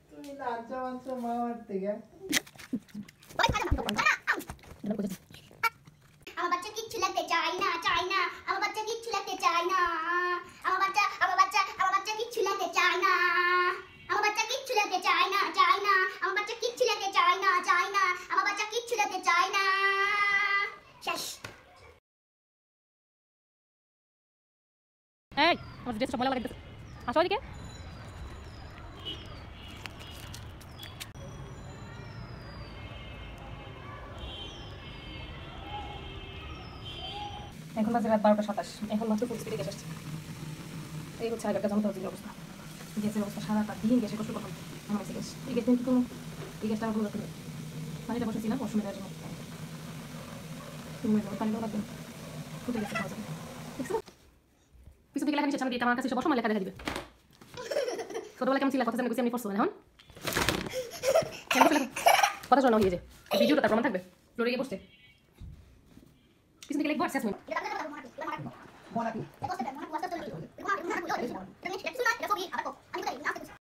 তুমি নাচা মানছো মামার থেকে। আমার বাচ্চা কিচ্ছু লাগতে চায় না, চায় না। আমার বাচ্চা কিচ্ছু লাগতে চায় না। আমার বাচ্চা কিচ্ছু লাগতে চায় না। আমার বাচ্চা কিচ্ছু লাগতে চায় না, চায় না। আমার বাচ্চা কিচ্ছু লাগতে চায় না, চায় না। আমার বাচ্চা কিচ্ছু লাগতে চায় না। শেষ। এই আমার ড্রেসটা ভালো লাগে। আসো এদিকে। এখন বাজে রাত 12টা 27। এখন মাত্র ফুল স্পিডে গ্যাস আসছে। এই হচ্ছে আগেরটা জানতে হচ্ছে অবস্থা। গ্যাসের অবস্থা সারাটা দিন গ্যাসে কষ্ট করতাম। আমার কাছে গ্যাস এই গ্যাস কিন্তু এই গ্যাসটা আমার কোনো দরকার নেই। পানিটা বসেছি না অসুবিধা জন্য তুমি পানি লাগবে ফুটে গেছে খাওয়া যাবে। দেখছো পিছন থেকে লেখা নিচে সামনে দিয়ে আমার কাছে এসে বসো, আমার লেখা দেখা দিবে। ছোটবেলা কেমন ছিল কথা জানি আমি পড়ছো না এখন কথা শোনা হয়ে যায়। ভিডিওটা তার প্রমাণ থাকবে ফ্লোরে গিয়ে বসছে পিছন থেকে লিখবো আর শেষ